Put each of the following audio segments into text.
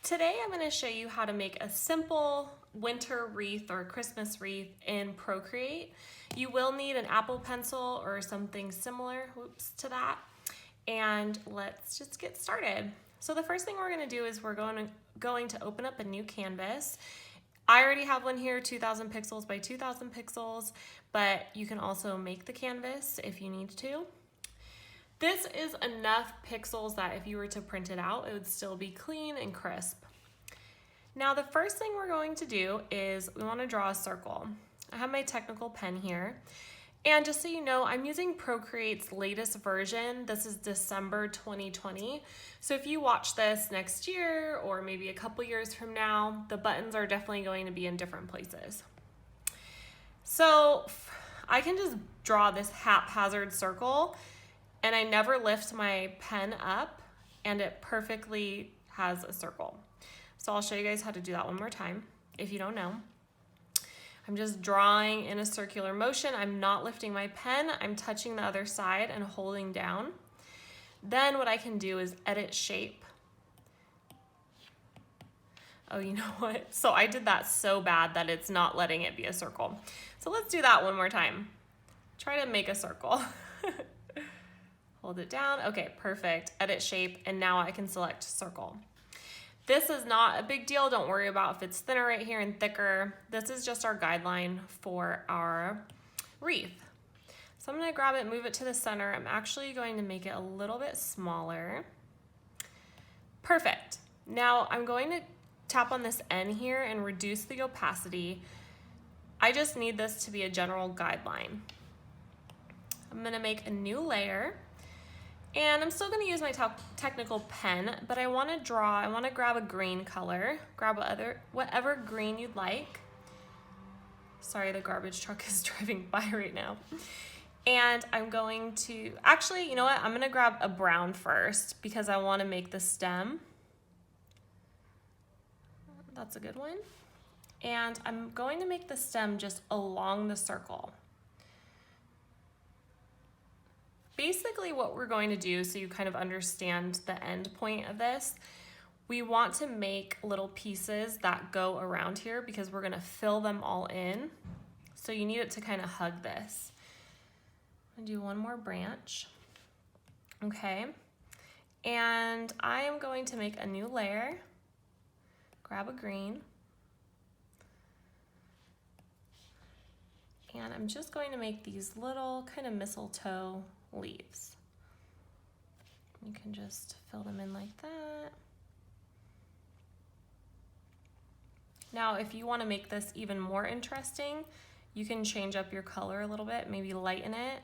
Today I'm going to show you how to make a simple winter wreath or Christmas wreath in Procreate. You will need an Apple pencil or something similar to that. And let's just get started. So the first thing we're going to do is we're going to open up a new canvas. I already have one here, 2000 pixels by 2000 pixels, but you can also make the canvas if you need to. This is enough pixels that if you were to print it out, it would still be clean and crisp. Now the first thing we're going to do is we want to draw a circle. I have my technical pen here. And just so you know, I'm using Procreate's latest version. This is December 2020. So if you watch this next year or maybe a couple years from now, the buttons are definitely going to be in different places. So I can just draw this haphazard circle and I never lift my pen up and it perfectly has a circle. So I'll show you guys how to do that one more time if you don't know. I'm just drawing in a circular motion. I'm not lifting my pen. I'm touching the other side and holding down. Then what I can do is edit shape. Oh, you know what? So I did that so bad that it's not letting it be a circle. So let's do that one more time. Try to make a circle. Hold it down. Okay, perfect. Edit shape, and now I can select circle. This is not a big deal. Don't worry about if it's thinner right here and thicker. This is just our guideline for our wreath. So I'm gonna grab it, move it to the center. I'm actually going to make it a little bit smaller. Perfect. Now I'm going to tap on this N here and reduce the opacity. I just need this to be a general guideline. I'm gonna make a new layer. And I'm still going to use my technical pen, but I want to grab a green color, grab whatever green you'd like. Sorry, the garbage truck is driving by right now. And I'm going to, actually, you know what? I'm going to grab a brown first because I want to make the stem. That's a good one. And I'm going to make the stem just along the circle. Basically what we're going to do, so you kind of understand the end point of this, we want to make little pieces that go around here because we're gonna fill them all in. So you need it to kind of hug this. I'm gonna do one more branch. Okay, and I am going to make a new layer, grab a green, and I'm just going to make these little kind of mistletoe leaves. You can just fill them in like that. Now, if you want to make this even more interesting, you can change up your color a little bit, maybe lighten it.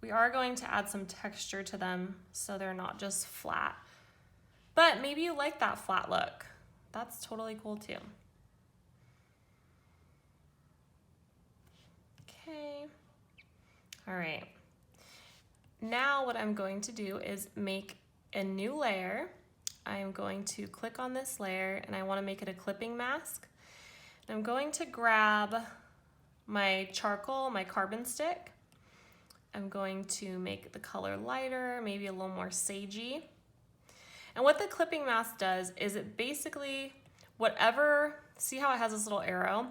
We are going to add some texture to them so they're not just flat. But maybe you like that flat look. That's totally cool too. Okay. All right. Now what I'm going to do is make a new layer. I am going to click on this layer and I want to make it a clipping mask. And I'm going to grab my charcoal, my carbon stick. I'm going to make the color lighter, maybe a little more sagey. And what the clipping mask does is it basically, see how it has this little arrow?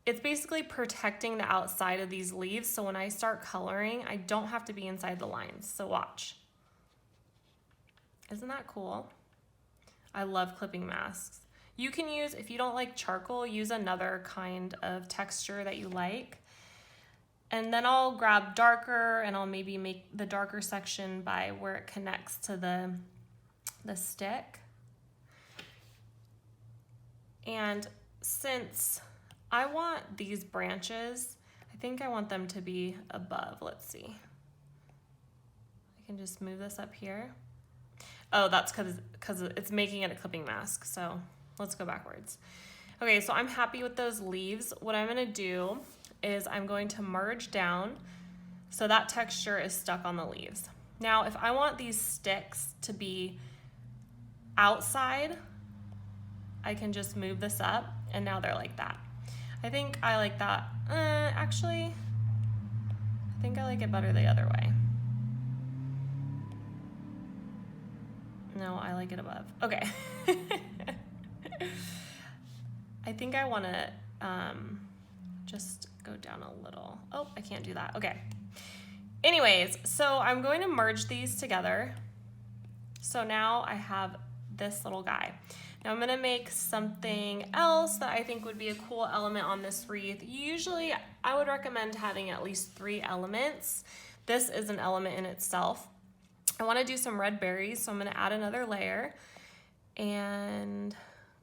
It's basically protecting the outside of these leaves, so when I start coloring, I don't have to be inside the lines, so watch. Isn't that cool? I love clipping masks. You can use, if you don't like charcoal, use another kind of texture that you like. And then I'll grab darker, and I'll maybe make the darker section by where it connects to the stick. And since I want these branches, I think I want them to be above. Let's see. I can just move this up here. Oh, that's because it's making it a clipping mask. So let's go backwards. Okay, so I'm happy with those leaves. What I'm gonna do is I'm going to merge down so that texture is stuck on the leaves. Now, if I want these sticks to be outside, I can just move this up and now they're like that. I think I like that. Actually, I think I like it better the other way. No, I like it above. Okay. think I want to just go down a little. Oh, I can't do that. Okay. Anyways, so I'm going to merge these together. So now I have this little guy. Now I'm gonna make something else that I think would be a cool element on this wreath. Usually I would recommend having at least 3 elements. This is an element in itself. I wanna do some red berries, so I'm gonna add another layer and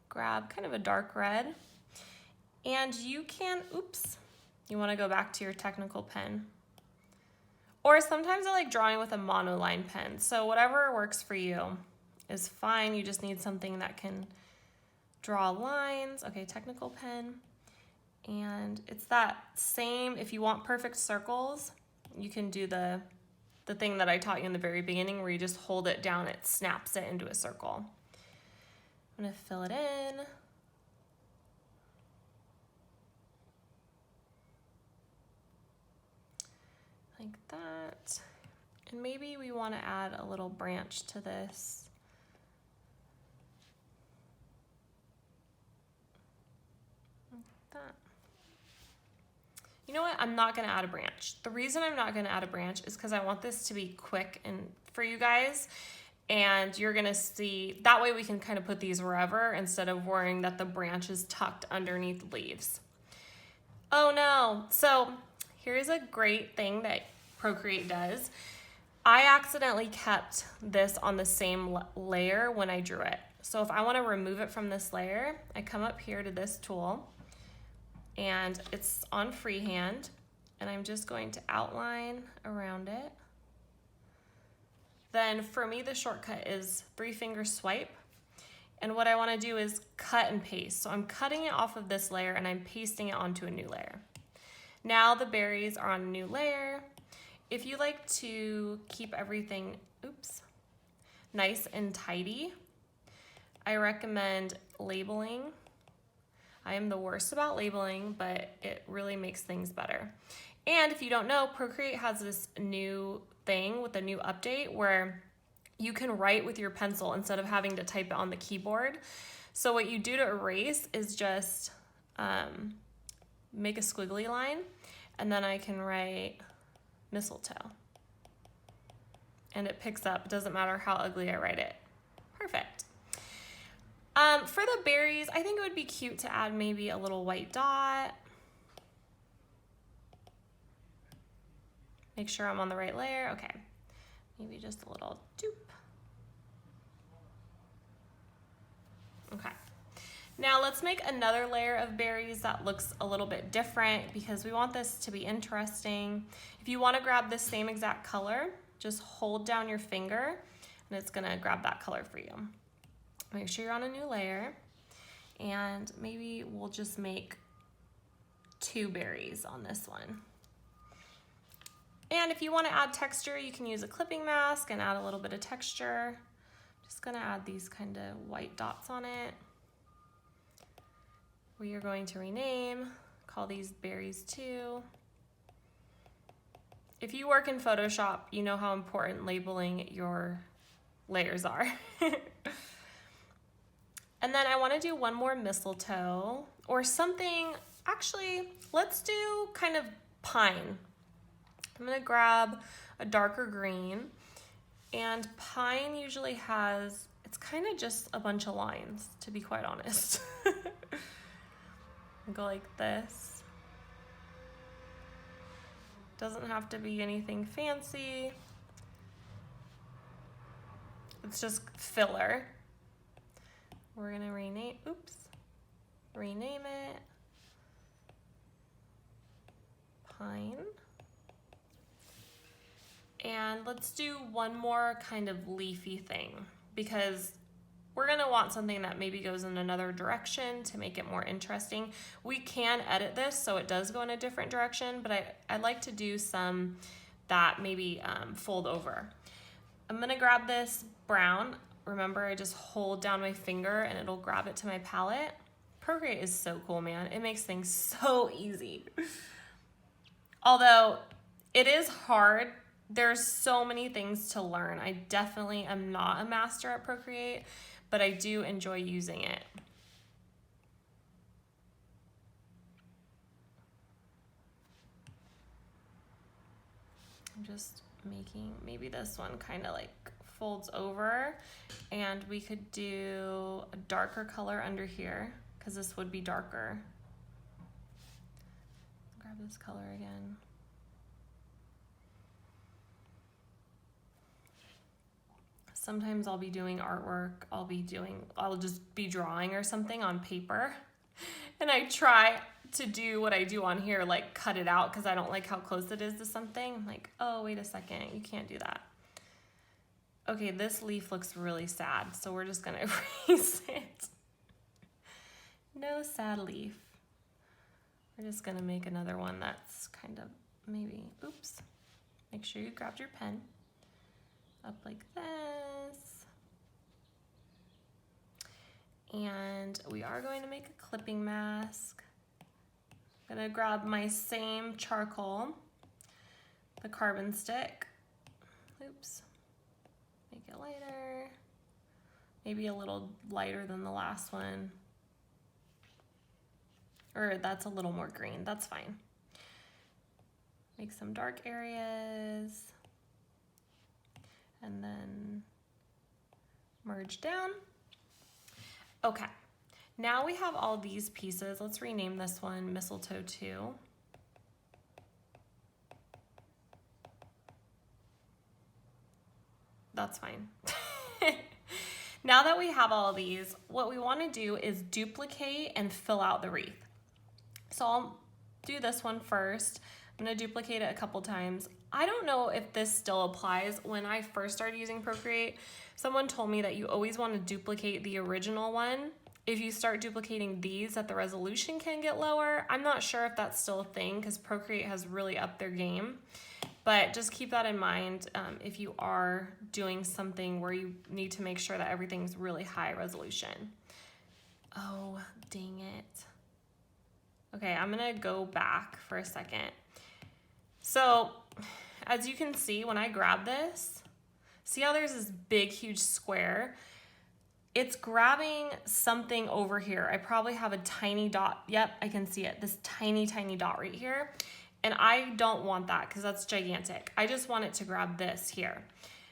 grab kind of a dark red. And you can, oops, you wanna go back to your technical pen. Or sometimes I like drawing with a monoline pen. So whatever works for you is fine. You just need something that can draw lines. Okay, technical pen. And it's that same, if you want perfect circles, you can do the thing that I taught you in the very beginning where you just hold it down, it snaps it into a circle. I'm gonna fill it in. Like that. And maybe we want to add a little branch to this. Like that. You know what? I'm not going to add a branch. The reason I'm not going to add a branch is because I want this to be quick and for you guys. And you're going to see, that way we can kind of put these wherever instead of worrying that the branch is tucked underneath leaves. Oh no. So here's a great thing that Procreate does. I accidentally kept this on the same layer when I drew it. So if I want to remove it from this layer, I come up here to this tool and it's on freehand and I'm just going to outline around it. Then for me, the shortcut is 3-finger swipe. And what I want to do is cut and paste. So I'm cutting it off of this layer and I'm pasting it onto a new layer. Now the berries are on a new layer. If you like to keep everything, nice and tidy, I recommend labeling. I am the worst about labeling, but it really makes things better. And if you don't know, Procreate has this new thing with a new update where you can write with your pencil instead of having to type it on the keyboard. So what you do to erase is just make a squiggly line, and then I can write mistletoe. And it picks up, it doesn't matter how ugly I write it. Perfect. For the berries, I think it would be cute to add maybe a little white dot. Make sure I'm on the right layer. Okay, maybe just a little doop. Okay. Now let's make another layer of berries that looks a little bit different because we want this to be interesting. If you want to grab this same exact color, just hold down your finger and it's gonna grab that color for you. Make sure you're on a new layer and maybe we'll just make 2 berries on this one. And if you want to add texture, you can use a clipping mask and add a little bit of texture. Just gonna add these kind of white dots on it. We are going to rename, call these berries 2. If you work in Photoshop, you know how important labeling your layers are. And then I want to do one more mistletoe or something. Actually, let's do kind of pine. I'm going to grab a darker green, and pine usually has, it's kind of just a bunch of lines, to be quite honest. Go like this. Doesn't have to be anything fancy. It's just filler. We're gonna rename it pine. And let's do one more kind of leafy thing because we're gonna want something that maybe goes in another direction to make it more interesting. We can edit this so it does go in a different direction, but I'd like to do some that maybe fold over. I'm gonna grab this brown. Remember, I just hold down my finger and it'll grab it to my palette. Procreate is so cool, man. It makes things so easy. Although it is hard, there's so many things to learn. I definitely am not a master at Procreate, but I do enjoy using it. I'm just making, maybe this one kind of like folds over, and we could do a darker color under here because this would be darker. Grab this color again. Sometimes I'll be doing artwork, I'll just be drawing or something on paper, and I try to do what I do on here, like cut it out because I don't like how close it is to something. I'm like, oh, wait a second, you can't do that. Okay, this leaf looks really sad, so we're just gonna erase it. No sad leaf. We're just gonna make another one that's kind of maybe, oops. Make sure you grabbed your pen. Up like this. And we are going to make a clipping mask. I'm gonna grab my same charcoal, the carbon stick. Oops. Make it lighter. Maybe a little lighter than the last one. Or that's a little more green, that's fine. Make some dark areas. And then merge down. Okay, now we have all these pieces. Let's rename this one Mistletoe 2. That's fine. Now that we have all of these, what we want to do is duplicate and fill out the wreath. So I'll do this one first. I'm going to duplicate it a couple times. I don't know if this still applies. When I first started using Procreate, someone told me that you always want to duplicate the original one. If you start duplicating these, that the resolution can get lower. I'm not sure if that's still a thing because Procreate has really upped their game. But just keep that in mind if you are doing something where you need to make sure that everything's really high resolution. Oh, dang it. Okay, I'm gonna go back for a second. So, as you can see, when I grab this, see how there's this big, huge square? It's grabbing something over here. I probably have a tiny dot. Yep, I can see it. This tiny, tiny dot right here. And I don't want that because that's gigantic. I just want it to grab this here.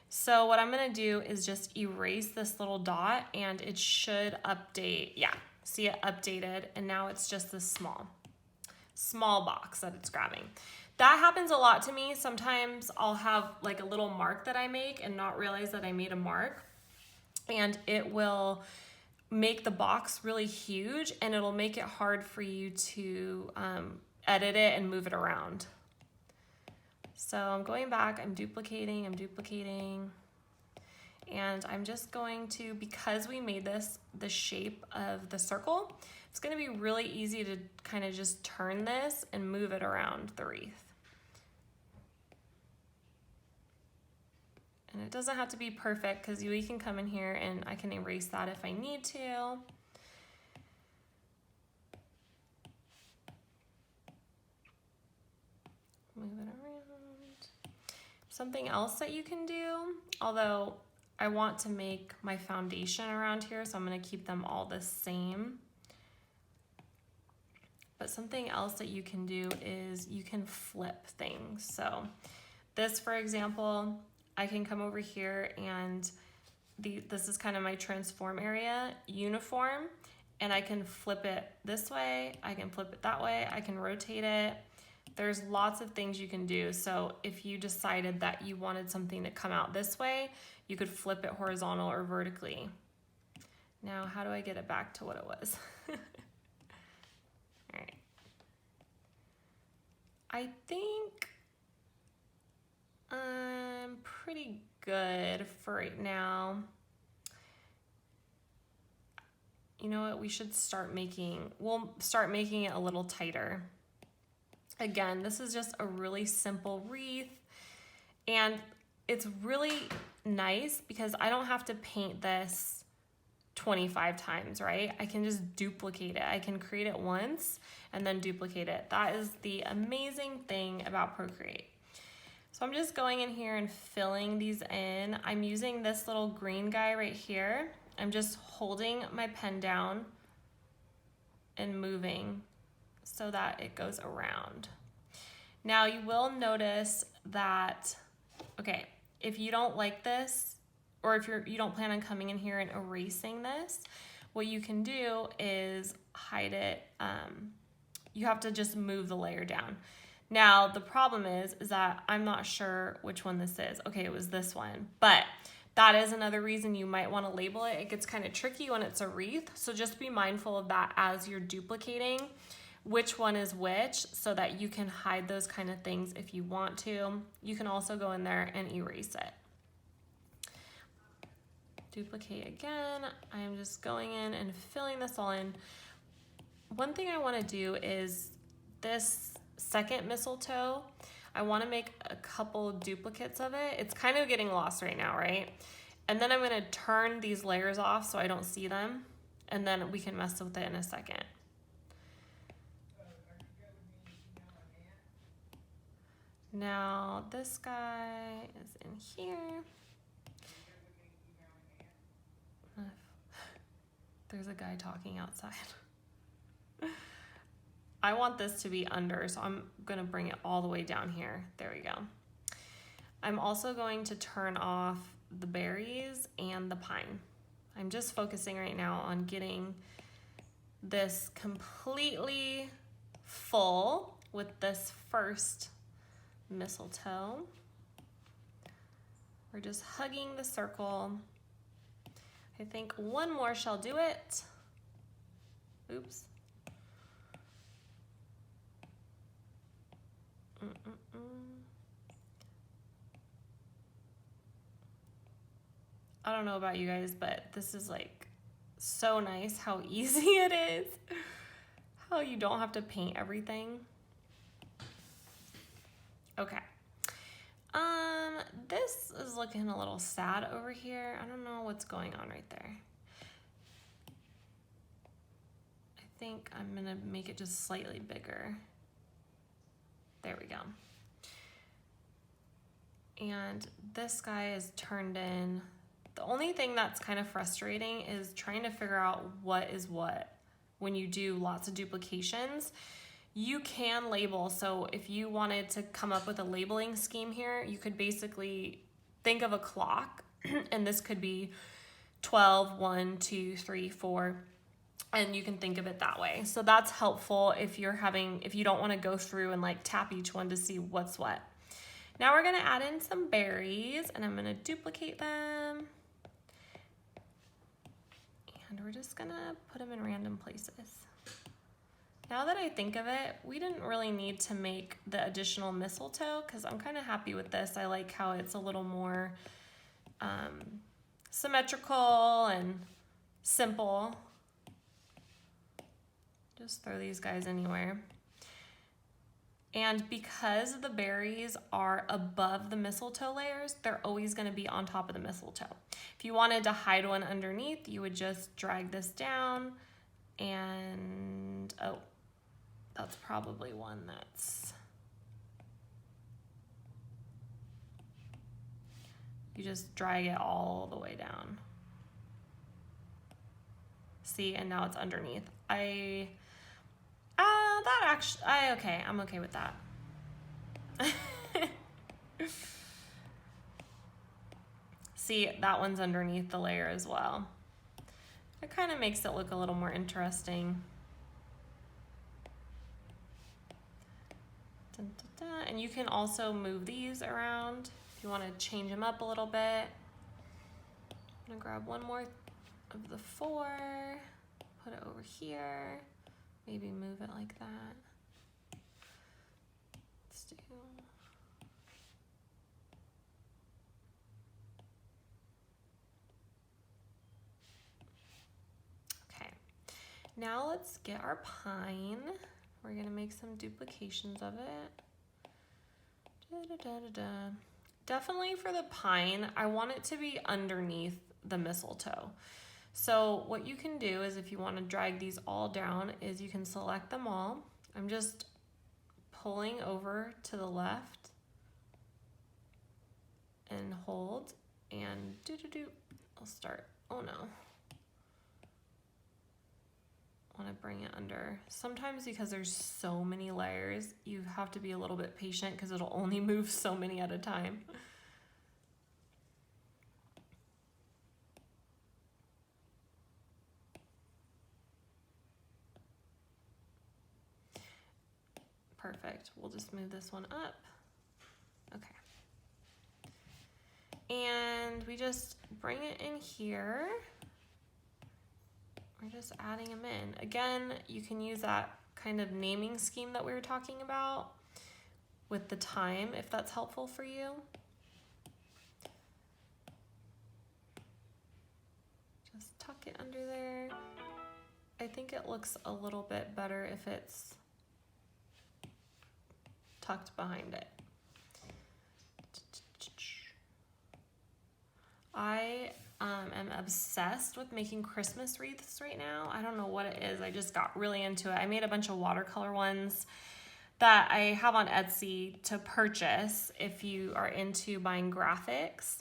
So what I'm gonna do is just erase this little dot and it should update. Yeah, see it updated, and now it's just this small box that it's grabbing. That happens a lot to me. Sometimes I'll have like a little mark that I make and not realize that I made a mark, and it will make the box really huge, and it'll make it hard for you to edit it and move it around. So I'm going back, I'm duplicating, and I'm just going to, because we made this the shape of the circle, it's gonna be really easy to kind of just turn this and move it around the wreath. And it doesn't have to be perfect because we can come in here and I can erase that if I need to. Move it around. Something else that you can do, although I want to make my foundation around here, so I'm going to keep them all the same. But something else that you can do is you can flip things. So this, for example, I can come over here and this is kind of my transform area, uniform, and I can flip it this way, I can flip it that way, I can rotate it. There's lots of things you can do. So if you decided that you wanted something to come out this way, you could flip it horizontal or vertically. Now, how do I get it back to what it was? All right. I think I'm pretty good for right now. You know what, we should start making, we'll start making it a little tighter. Again, this is just a really simple wreath, and it's really nice because I don't have to paint this 25 times, right? I can just duplicate it. I can create it once and then duplicate it. That is the amazing thing about Procreate. So I'm just going in here and filling these in. I'm using this little green guy right here. I'm just holding my pen down and moving so that it goes around. Now you will notice that Okay, if you don't like this, or if you don't plan on coming in here and erasing this, what you can do is hide it. You have to just move the layer down. Now, the problem is that I'm not sure which one this is. Okay, it was this one, but that is another reason you might want to label it. It gets kind of tricky when it's a wreath, so just be mindful of that as you're duplicating which one is which so that you can hide those kind of things if you want to. You can also go in there and erase it. Duplicate again. I'm just going in and filling this all in. One thing I want to do is this second mistletoe, I want to make a couple duplicates of it. It's kind of getting lost right now, right? And then I'm going to turn these layers off so I don't see them, and then we can mess with it in a second. Now this guy is in here. There's a guy talking outside. I want this to be under, so I'm gonna bring it all the way down here. There we go. I'm also going to turn off the berries and the pine. I'm just focusing right now on getting this completely full with this first mistletoe. We're just hugging the circle. I think one more shall do it. Oops. I don't know about you guys, but this is like so nice how easy it is. How you don't have to paint everything. Okay. This is looking a little sad over here. I don't know what's going on right there. I think I'm gonna make it just slightly bigger. There we go. And this guy is turned in. The only thing that's kind of frustrating is trying to figure out what is what when you do lots of duplications. You can label, so if you wanted to come up with a labeling scheme here, you could basically think of a clock, and this could be 12, 1, 2, 3, 4, and you can think of it that way. So that's helpful if you don't want to go through and like tap each one to see what's what. Now we're gonna add in some berries, and I'm gonna duplicate them. And we're just gonna put them in random places. Now that I think of it, we didn't really need to make the additional mistletoe because I'm kind of happy with this. I like how it's a little more symmetrical and simple. Just throw these guys anywhere. And because the berries are above the mistletoe layers, they're always going to be on top of the mistletoe. If you wanted to hide one underneath, you would just drag this down and, oh, that's probably one that's, you just drag it all the way down. See, and now it's underneath. Okay, I'm okay with that. See, that one's underneath the layer as well. It kind of makes it look a little more interesting. Dun, dun, dun. And you can also move these around if you want to change them up a little bit. I'm gonna grab one more of the 4, put it over here, maybe move it like that. Let's do. Okay, now let's get our pine. We're gonna make some duplications of it. Definitely for the pine, I want it to be underneath the mistletoe. So what you can do is if you want to drag these all down is you can select them all. I'm just pulling over to the left and hold and I'll start. Oh no. Want to bring it under. Sometimes because there's so many layers, you have to be a little bit patient because it'll only move so many at a time. Perfect. We'll just move this one up. Okay. And we just bring it in here. We're just adding them in. Again, you can use that kind of naming scheme that we were talking about with the time, if that's helpful for you. Just tuck it under there. I think it looks a little bit better if it's tucked behind it. I am obsessed with making Christmas wreaths right now. I don't know what it is. I just got really into it. I made a bunch of watercolor ones that I have on Etsy to purchase if you are into buying graphics,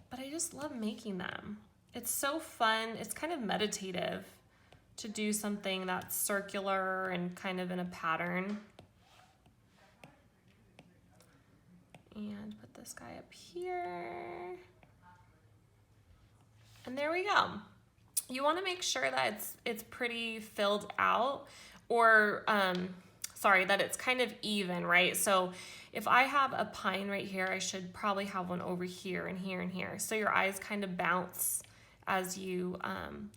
but I just love making them. It's so fun. It's kind of meditative to do something that's circular and kind of in a pattern. And put this guy up here. And there we go. You want to make sure that it's pretty filled out, or that it's kind of even, right? So if I have a pine right here, I should probably have one over here and here and here. So your eyes kind of bounce as you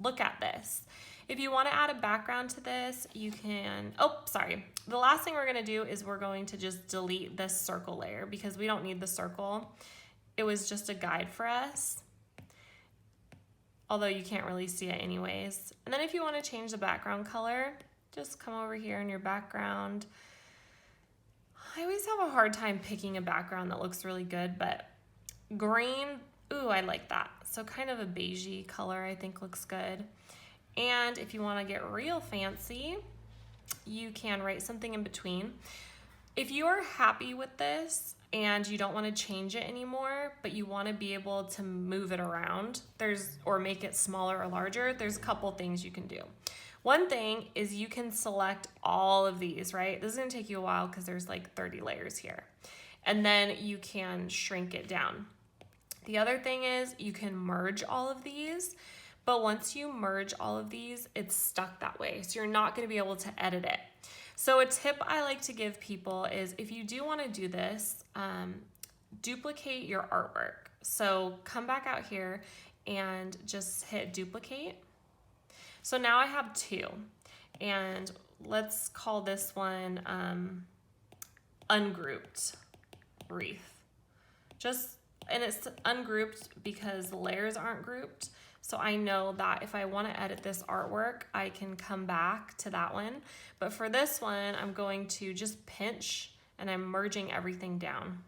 look at this. If you want to add a background to this, you can, the last thing we're going to do is we're going to just delete this circle layer because we don't need the circle. It was just a guide for us, although you can't really see it anyways. And then if you want to change the background color, just come over here in your background. I always have a hard time picking a background that looks really good, but green, ooh, I like that. So kind of a beigey color I think looks good. And if you want to get real fancy, you can write something in between. If you are happy with this and you don't want to change it anymore, but you want to be able to move it around, or make it smaller or larger, there's a couple things you can do. One thing is you can select all of these, right? This is going to take you a while because there's like 30 layers here. And then you can shrink it down. The other thing is you can merge all of these. But once you merge all of these, it's stuck that way. So you're not going to be able to edit it. So a tip I like to give people is if you do want to do this, duplicate your artwork. So come back out here and just hit duplicate. So now I have two, and let's call this one ungrouped wreath. And it's ungrouped because the layers aren't grouped. So I know that if I want to edit this artwork, I can come back to that one. But for this one, I'm going to just pinch and I'm merging everything down.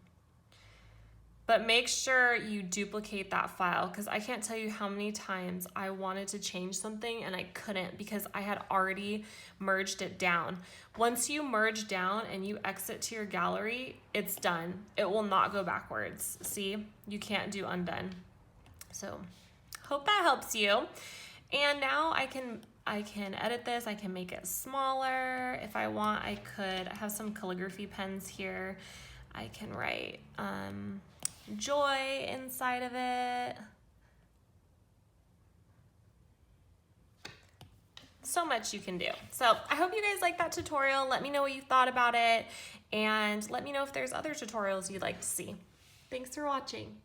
But make sure you duplicate that file because I can't tell you how many times I wanted to change something and I couldn't because I had already merged it down. Once you merge down and you exit to your gallery, it's done. It will not go backwards. See, you can't do undone. So hope that helps you. And now I can edit this. I can make it smaller. If I want, I have some calligraphy pens here. I can write joy inside of it. So much you can do. So I hope you guys like that tutorial. Let me know what you thought about it, and let me know if there's other tutorials you'd like to see. Thanks for watching.